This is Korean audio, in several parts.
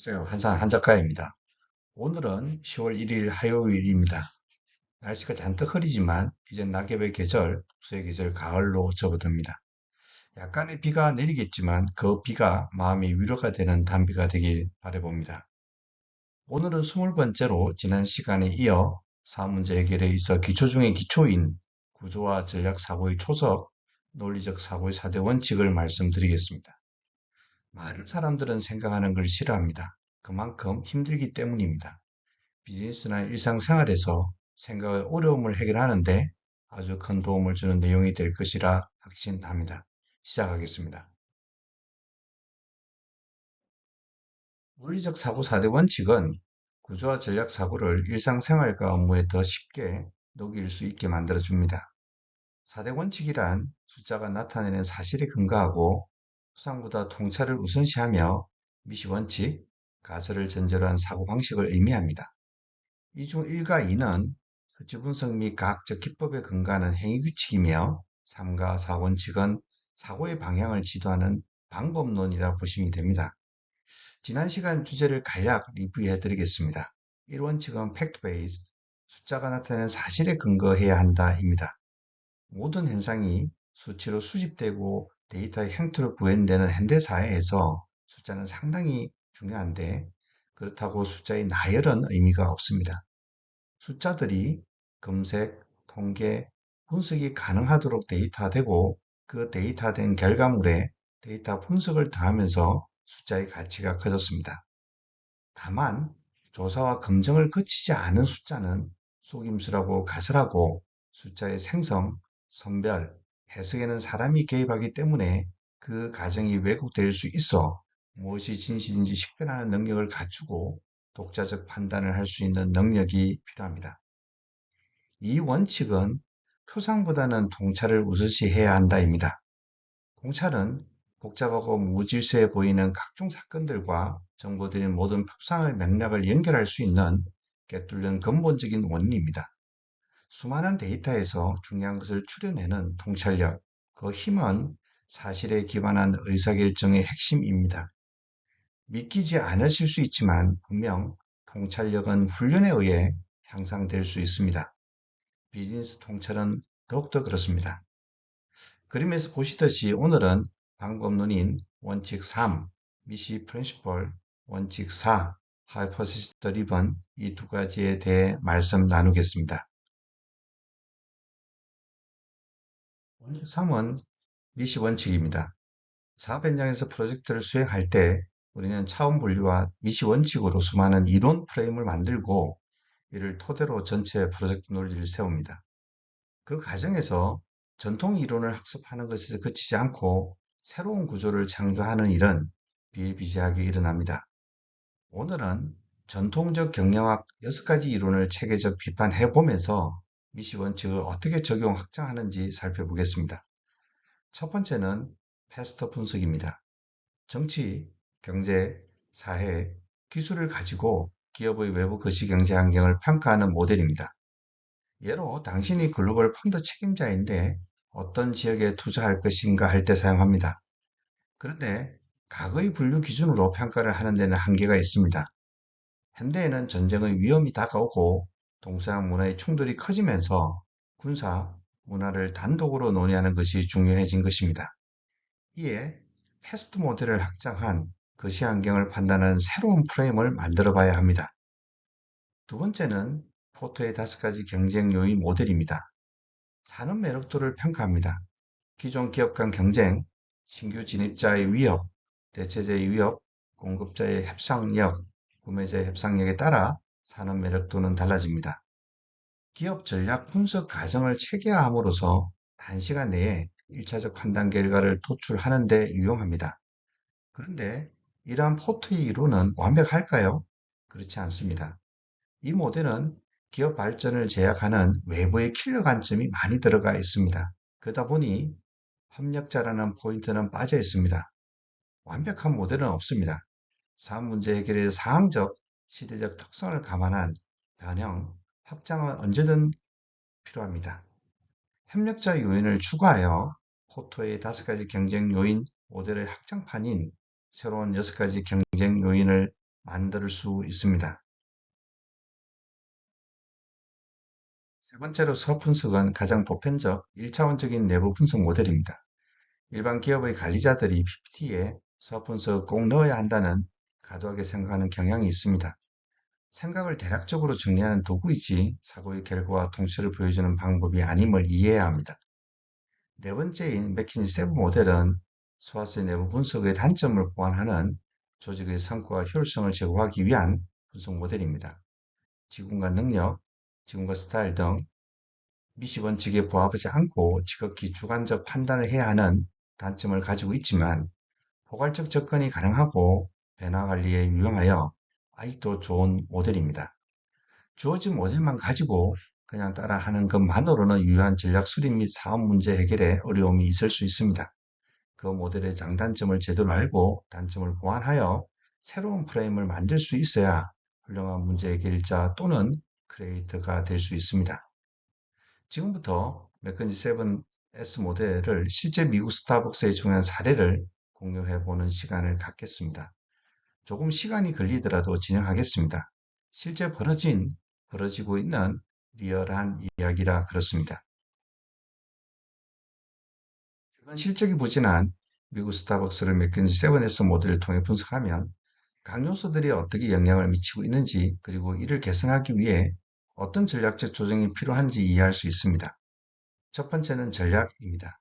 안녕하세요. 한산 한작가입니다. 오늘은 10월 1일 화요일입니다. 날씨가 잔뜩 흐리지만 이제 낙엽의 계절, 수의 계절 가을로 접어듭니다. 약간의 비가 내리겠지만 그 비가 마음이 위로가 되는 단비가 되길 바라봅니다. 오늘은 20번째로 지난 시간에 이어 사문제 해결에 있어 기초 중의 기초인 구조와 전략 사고의 초석, 논리적 사고의 4대 원칙을 말씀드리겠습니다. 많은 사람들은 생각하는 걸 싫어합니다. 그만큼 힘들기 때문입니다. 비즈니스나 일상생활에서 생각의 어려움을 해결하는데 아주 큰 도움을 주는 내용이 될 것이라 확신합니다. 시작하겠습니다. 물리적 사고 4대 원칙은 구조와 전략 사고를 일상생활과 업무에 더 쉽게 녹일 수 있게 만들어줍니다. 4대 원칙이란 숫자가 나타내는 사실에 근거하고 수상보다 통찰을 우선시하며 미시 원칙, 가설을 전제로 한 사고방식을 의미합니다. 이 중 1과 2는 수치 분석 및 과학적 기법에 근거하는 행위규칙이며 3과 4원칙은 사고의 방향을 지도하는 방법론이라 보시면 됩니다. 지난 시간 주제를 간략 리뷰해 드리겠습니다. 1원칙은 팩트-베이스드, 숫자가 나타내는 사실에 근거해야 한다입니다. 모든 현상이 수치로 수집되고 데이터의 형태로 구현되는 현대사회에서 숫자는 상당히 중요한데 그렇다고 숫자의 나열은 의미가 없습니다. 숫자들이 검색, 통계, 분석이 가능하도록 데이터화되고 그 데이터화된 결과물에 데이터 분석을 더하면서 숫자의 가치가 커졌습니다. 다만 조사와 검증을 거치지 않은 숫자는 속임수라고 가설하고 숫자의 생성, 선별, 해석에는 사람이 개입하기 때문에 그 과정이 왜곡될 수 있어 무엇이 진실인지 식별하는 능력을 갖추고 독자적 판단을 할 수 있는 능력이 필요합니다. 이 원칙은 표상보다는 통찰을 우선시해야 한다입니다. 통찰은 복잡하고 무질서해 보이는 각종 사건들과 정보들의 모든 표상의 맥락을 연결할 수 있는 꿰뚫는 근본적인 원리입니다. 수많은 데이터에서 중요한 것을 추려내는 통찰력, 그 힘은 사실에 기반한 의사결정의 핵심입니다. 믿기지 않으실 수 있지만 분명 통찰력은 훈련에 의해 향상될 수 있습니다. 비즈니스 통찰은 더욱더 그렇습니다. 그림에서 보시듯이 오늘은 방법론인 원칙 3, 미시 프린시펄, 원칙 4, 하이퍼시스 드리븐 이 두 가지에 대해 말씀 나누겠습니다. 원칙 3은 미시 원칙입니다. 사업 현장에서 프로젝트를 수행할 때 우리는 차원 분류와 미시 원칙으로 수많은 이론 프레임을 만들고 이를 토대로 전체 프로젝트 논리를 세웁니다. 그 과정에서 전통 이론을 학습하는 것에서 그치지 않고 새로운 구조를 창조하는 일은 비일비재하게 일어납니다. 오늘은 전통적 경영학 6가지 이론을 체계적 비판해 보면서 미시 원칙을 어떻게 적용 확장하는지 살펴보겠습니다. 첫 번째는 패스터 분석입니다. 정치, 경제, 사회, 기술을 가지고 기업의 외부 거시경제 환경을 평가하는 모델입니다. 예로 당신이 글로벌 펀드 책임자인데 어떤 지역에 투자할 것인가 할 때 사용합니다. 그런데 과거의 분류 기준으로 평가를 하는 데는 한계가 있습니다. 현대에는 전쟁의 위험이 다가오고 동서양 문화의 충돌이 커지면서 군사, 문화를 단독으로 논의하는 것이 중요해진 것입니다. 이에 패스트 모델을 확장한 거시 환경을 판단하는 새로운 프레임을 만들어 봐야 합니다. 두 번째는 포터의 5가지 경쟁 요인 모델입니다. 산업 매력도를 평가합니다. 기존 기업 간 경쟁, 신규 진입자의 위협, 대체제의 위협, 공급자의 협상력, 구매자의 협상력에 따라 산업 매력도는 달라집니다. 기업 전략 분석 과정을 체계화함으로써 단시간 내에 1차적 판단 결과를 도출하는 데 유용합니다. 그런데 이러한 포트의 이론은 완벽할까요? 그렇지 않습니다. 이 모델은 기업 발전을 제약하는 외부의 킬러 관점이 많이 들어가 있습니다. 그러다 보니 협력자라는 포인트는 빠져 있습니다. 완벽한 모델은 없습니다. 사업 문제 해결의 상황적, 시대적 특성을 감안한 변형, 확장은 언제든 필요합니다. 협력자 요인을 추가하여 포토의 5가지 경쟁 요인 모델의 확장판인 새로운 6가지 경쟁 요인을 만들 수 있습니다. 세 번째로 사업 분석은 가장 보편적 1차원적인 내부 분석 모델입니다. 일반 기업의 관리자들이 PPT에 사업 분석을 꼭 넣어야 한다는 과도하게 생각하는 경향이 있습니다. 생각을 대략적으로 정리하는 도구이지 사고의 결과와 통치를 보여주는 방법이 아님을 이해해야 합니다. 네 번째인 맥킨지 세부 모델은 소화수의 내부 분석의 단점을 보완하는 조직의 성과와 효율성을 제고하기 위한 분석 모델입니다. 직원과 능력, 직원과 스타일 등 미시 원칙에 부합하지 않고 지극히 주관적 판단을 해야 하는 단점을 가지고 있지만 포괄적 접근이 가능하고 변화 관리에 유용하여 아직도 좋은 모델입니다. 주어진 모델만 가지고 그냥 따라하는 것만으로는 유효한 전략 수립 및 사업 문제 해결에 어려움이 있을 수 있습니다. 그 모델의 장단점을 제대로 알고 단점을 보완하여 새로운 프레임을 만들 수 있어야 훌륭한 문제 해결자 또는 크리에이터가 될 수 있습니다. 지금부터 맥킨지 7S 모델을 실제 미국 스타벅스의 중요한 사례를 공유해 보는 시간을 갖겠습니다. 조금 시간이 걸리더라도 진행하겠습니다. 실제 벌어지고 있는 리얼한 이야기라 그렇습니다. 최근 실적이 부진한 미국 스타벅스를 맥킨지 7S 모델을 통해 분석하면 각 요소들이 어떻게 영향을 미치고 있는지 그리고 이를 개선하기 위해 어떤 전략적 조정이 필요한지 이해할 수 있습니다. 첫 번째는 전략입니다.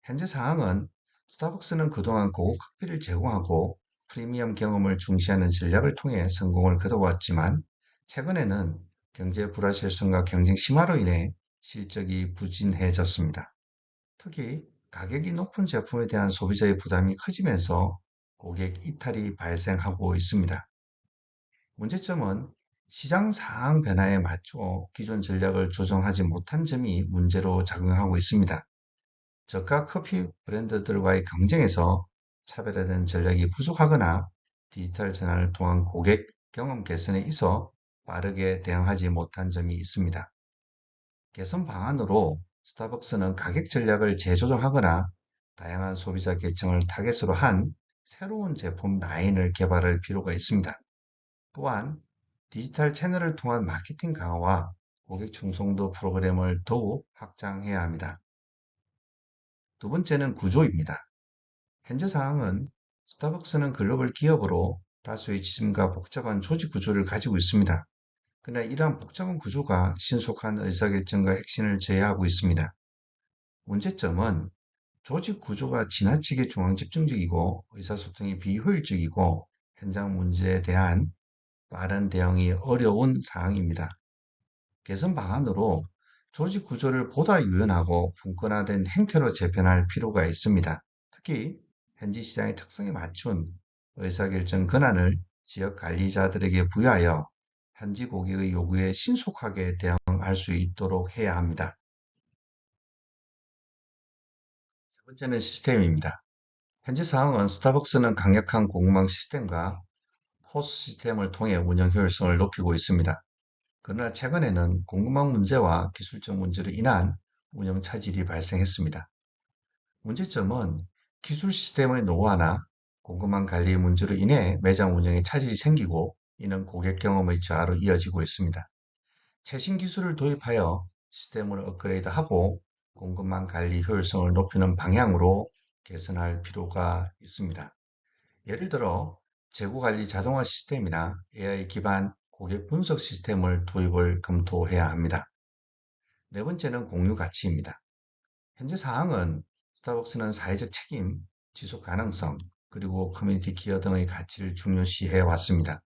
현재 상황은 스타벅스는 그동안 고급 커피를 제공하고 프리미엄 경험을 중시하는 전략을 통해 성공을 거둬왔지만 최근에는 경제 불확실성과 경쟁 심화로 인해 실적이 부진해졌습니다. 특히 가격이 높은 제품에 대한 소비자의 부담이 커지면서 고객 이탈이 발생하고 있습니다. 문제점은 시장 상황 변화에 맞춰 기존 전략을 조정하지 못한 점이 문제로 작용하고 있습니다. 저가 커피 브랜드들과의 경쟁에서 차별화된 전략이 부족하거나 디지털 전환을 통한 고객 경험 개선에 있어 빠르게 대응하지 못한 점이 있습니다. 개선 방안으로 스타벅스는 가격 전략을 재조정하거나 다양한 소비자 계층을 타겟으로 한 새로운 제품 라인을 개발할 필요가 있습니다. 또한 디지털 채널을 통한 마케팅 강화와 고객 충성도 프로그램을 더욱 확장해야 합니다. 두 번째는 구조입니다. 현재 상황은 스타벅스는 글로벌 기업으로 다수의 지침과 복잡한 조직 구조를 가지고 있습니다. 그러나 이러한 복잡한 구조가 신속한 의사결정과 핵심을 제외하고 있습니다. 문제점은 조직 구조가 지나치게 중앙 집중적이고 의사소통이 비효율적이고 현장 문제에 대한 빠른 대응이 어려운 상황입니다. 개선 방안으로 조직 구조를 보다 유연하고 분권화된 형태로 재편할 필요가 있습니다. 특히 현지 시장의 특성에 맞춘 의사결정 권한을 지역 관리자들에게 부여하여 현지 고객의 요구에 신속하게 대응할 수 있도록 해야 합니다. 세 번째는 시스템입니다. 현재 상황은 스타벅스는 강력한 공망 시스템과 포스 시스템을 통해 운영 효율성을 높이고 있습니다. 그러나 최근에는 공급망 문제와 기술적 문제로 인한 운영 차질이 발생했습니다. 문제점은 기술 시스템의 노후화나 공급망 관리 문제로 인해 매장 운영에 차질이 생기고 이는 고객 경험의 저하로 이어지고 있습니다. 최신 기술을 도입하여 시스템을 업그레이드하고 공급망 관리 효율성을 높이는 방향으로 개선할 필요가 있습니다. 예를 들어 재고 관리 자동화 시스템이나 AI 기반 고객 분석 시스템을 도입을 검토해야 합니다. 네 번째는 공유 가치입니다. 현재 사항은 스타벅스는 사회적 책임, 지속 가능성, 그리고 커뮤니티 기여 등의 가치를 중요시해 왔습니다.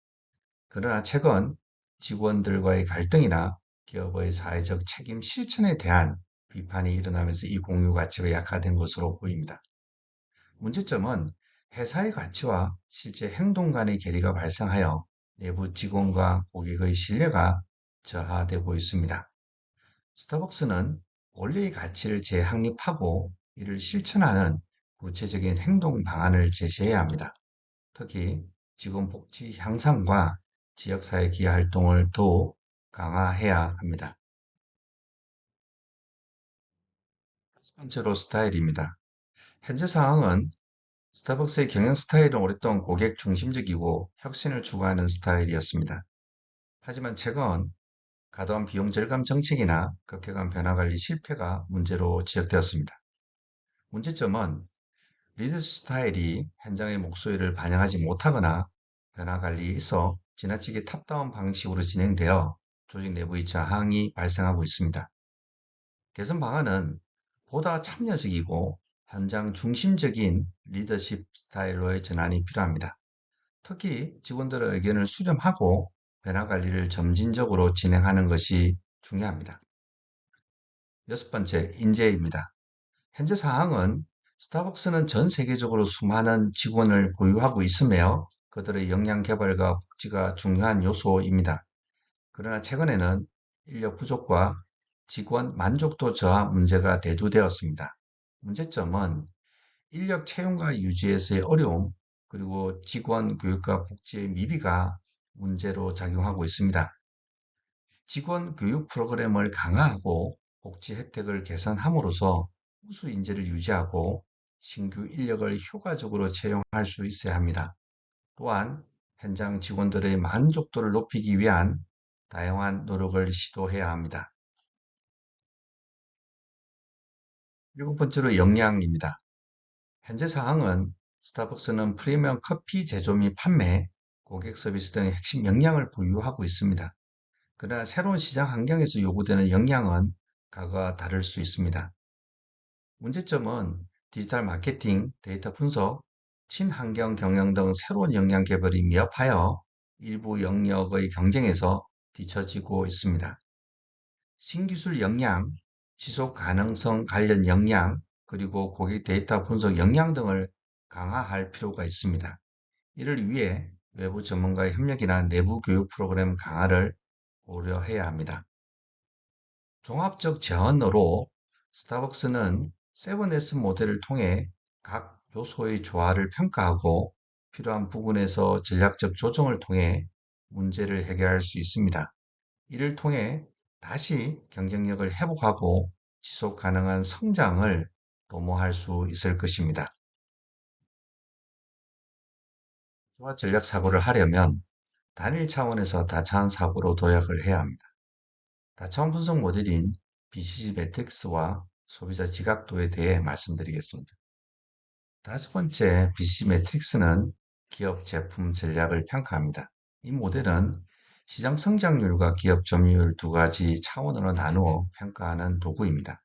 그러나 최근 직원들과의 갈등이나 기업의 사회적 책임 실천에 대한 비판이 일어나면서 이 공유 가치가 약화된 것으로 보입니다. 문제점은 회사의 가치와 실제 행동 간의 괴리가 발생하여 내부 직원과 고객의 신뢰가 저하되고 있습니다. 스타벅스는 원래의 가치를 재확립하고 이를 실천하는 구체적인 행동 방안을 제시해야 합니다. 특히 직원 복지 향상과 지역사회 기여 활동을 더욱 강화해야 합니다. 첫 번째로 스타일입니다. 현재 상황은 스타벅스의 경영 스타일은 오랫동안 고객 중심적이고 혁신을 추구하는 스타일이었습니다. 하지만 최근 과도한 비용 절감 정책이나 급격한 변화 관리 실패가 문제로 지적되었습니다. 문제점은 리더 스타일이 현장의 목소리를 반영하지 못하거나 변화 관리에 있어 지나치게 탑다운 방식으로 진행되어 조직 내부의 저항이 발생하고 있습니다. 개선 방안은 보다 참여적이고 현장 중심적인 리더십 스타일로의 전환이 필요합니다. 특히 직원들의 의견을 수렴하고 변화 관리를 점진적으로 진행하는 것이 중요합니다. 여섯 번째, 인재입니다. 현재 상황은 스타벅스는 전 세계적으로 수많은 직원을 보유하고 있으며 그들의 역량 개발과 복지가 중요한 요소입니다. 그러나 최근에는 인력 부족과 직원 만족도 저하 문제가 대두되었습니다. 문제점은 인력 채용과 유지에서의 어려움, 그리고 직원 교육과 복지의 미비가 문제로 작용하고 있습니다. 직원 교육 프로그램을 강화하고 복지 혜택을 개선함으로써 우수 인재를 유지하고 신규 인력을 효과적으로 채용할 수 있어야 합니다. 또한 현장 직원들의 만족도를 높이기 위한 다양한 노력을 시도해야 합니다. 일곱 번째로 역량입니다. 현재 사항은 스타벅스는 프리미엄 커피 제조 및 판매, 고객 서비스 등의 핵심 역량을 보유하고 있습니다. 그러나 새로운 시장 환경에서 요구되는 역량은 과거와 다를 수 있습니다. 문제점은 디지털 마케팅, 데이터 분석, 친환경 경영 등 새로운 역량 개발이 미흡하여 일부 영역의 경쟁에서 뒤처지고 있습니다. 신기술 역량, 지속 가능성 관련 역량, 그리고 고객 데이터 분석 역량 등을 강화할 필요가 있습니다. 이를 위해 외부 전문가의 협력이나 내부 교육 프로그램 강화를 고려해야 합니다. 종합적 제언으로 스타벅스는 7S 모델을 통해 각 요소의 조화를 평가하고 필요한 부분에서 전략적 조정을 통해 문제를 해결할 수 있습니다. 이를 통해 다시 경쟁력을 회복하고 지속 가능한 성장을 도모할 수 있을 것입니다. 조화 전략 사고를 하려면 단일 차원에서 다차원 사고로 도약을 해야 합니다. 다차원 분석 모델인 BCG 매트릭스와 소비자 지각도에 대해 말씀드리겠습니다. 다섯 번째 BCG 매트릭스는 기업 제품 전략을 평가합니다. 이 모델은 시장 성장률과 기업 점유율 두 가지 차원으로 나누어 평가하는 도구입니다.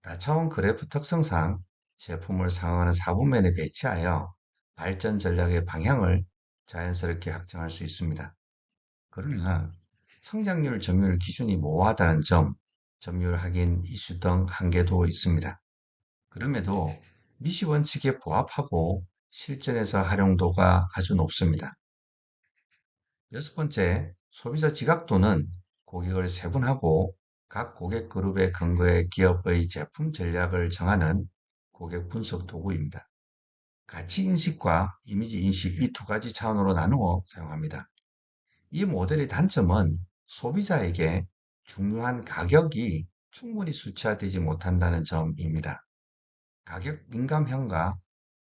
다차원 그래프 특성상 제품을 상황하는 4분면에 배치하여 발전 전략의 방향을 자연스럽게 확정할 수 있습니다. 그러나 성장률, 점유율 기준이 모호하다는 점, 점유율 확인 이슈 등 한계도 있습니다. 그럼에도 미시 원칙에 부합하고 실전에서 활용도가 아주 높습니다. 여섯 번째, 소비자 지각도는 고객을 세분하고 각 고객 그룹에 근거해 기업의 제품 전략을 정하는 고객 분석 도구입니다. 가치 인식과 이미지 인식 이 두 가지 차원으로 나누어 사용합니다. 이 모델의 단점은 소비자에게 중요한 가격이 충분히 수치화되지 못한다는 점입니다. 가격 민감형과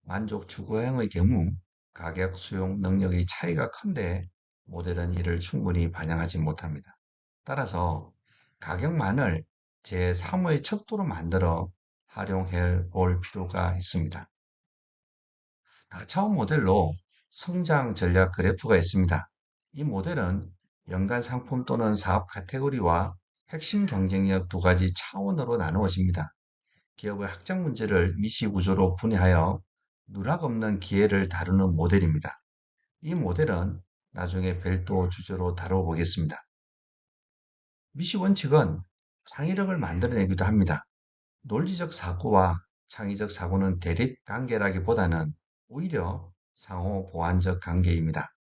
만족 추구형의 경우 가격 수용 능력의 차이가 큰데 모델은 이를 충분히 반영하지 못합니다. 따라서 가격만을 제3의 척도로 만들어 활용해 볼 필요가 있습니다. 다차원 모델로 성장 전략 그래프가 있습니다. 이 모델은 연간 상품 또는 사업 카테고리와 핵심 경쟁력 두 가지 차원으로 나누어집니다. 기업의 확장 문제를 미시 구조로 분해하여 누락 없는 기회를 다루는 모델입니다. 이 모델은 나중에 별도 주제로 다뤄보겠습니다. 미시 원칙은 창의력을 만들어내기도 합니다. 논리적 사고와 창의적 사고는 대립 관계라기보다는 오히려 상호 보완적 관계입니다.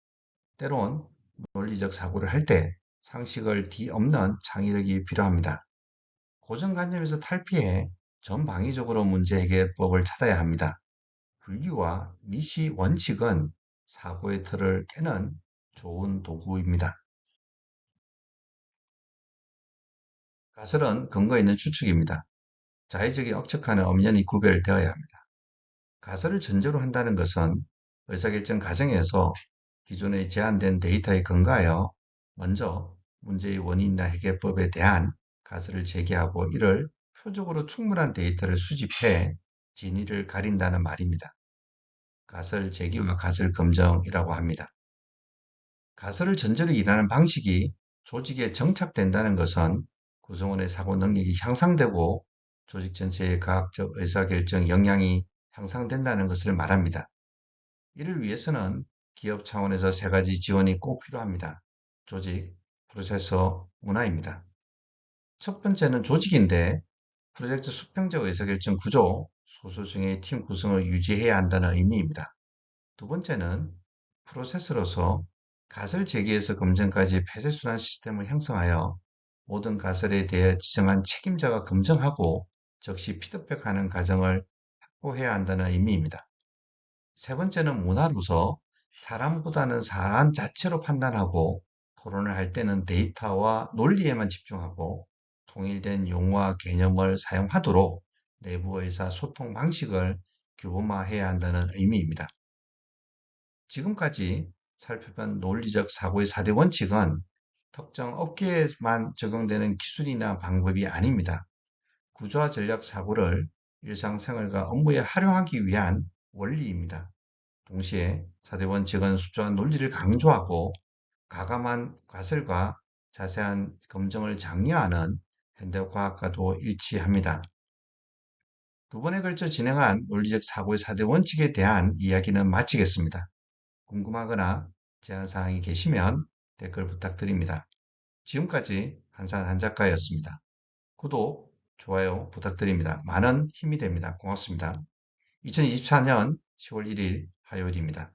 때론 논리적 사고를 할 때 상식을 뒤엎는 창의력이 필요합니다. 고정관념에서 탈피해 전방위적으로 문제 해결법을 찾아야 합니다. 분리와 미시 원칙은 사고의 틀을 깨는 좋은 도구입니다. 가설은 근거 있는 추측입니다. 자의적인 억측하는 엄연히 구별되어야 합니다. 가설을 전제로 한다는 것은 의사결정 과정에서 기존에 제한된 데이터에 근거하여 먼저 문제의 원인이나 해결법에 대한 가설을 제기하고 이를 표적으로 충분한 데이터를 수집해 진위를 가린다는 말입니다. 가설 제기와 가설 검증이라고 합니다. 가설을 전제로 일하는 방식이 조직에 정착된다는 것은 구성원의 사고 능력이 향상되고 조직 전체의 과학적 의사결정 역량이 향상된다는 것을 말합니다. 이를 위해서는 기업 차원에서 세 가지 지원이 꼭 필요합니다. 조직, 프로세서, 문화입니다. 첫 번째는 조직인데 프로젝트 수평적 의사결정 구조, 소수정예의 팀 구성을 유지해야 한다는 의미입니다. 두 번째는 프로세스로서 가설 제기에서 검증까지 폐쇄순환 시스템을 형성하여 모든 가설에 대해 지정한 책임자가 검증하고 즉시 피드백하는 과정을 확보해야 한다는 의미입니다. 세 번째는 문화로서 사람보다는 사안 자체로 판단하고 토론을 할 때는 데이터와 논리에만 집중하고 통일된 용어와 개념을 사용하도록 내부 의사 소통 방식을 규범화해야 한다는 의미입니다. 지금까지 살펴본 논리적 사고의 4대 원칙은 특정 업계에만 적용되는 기술이나 방법이 아닙니다. 구조화 전략 사고를 일상생활과 업무에 활용하기 위한 원리입니다. 동시에 4대 원칙은 숫자와 논리를 강조하고 가감한 가설과 자세한 검증을 장려하는 현대과학과도 일치합니다. 두 번에 걸쳐 진행한 논리적 사고의 4대 원칙에 대한 이야기는 마치겠습니다. 궁금하거나 제안사항이 계시면 댓글 부탁드립니다. 지금까지 한산 한작가였습니다. 구독, 좋아요 부탁드립니다. 많은 힘이 됩니다. 고맙습니다. 2024년 10월 1일 화요일입니다.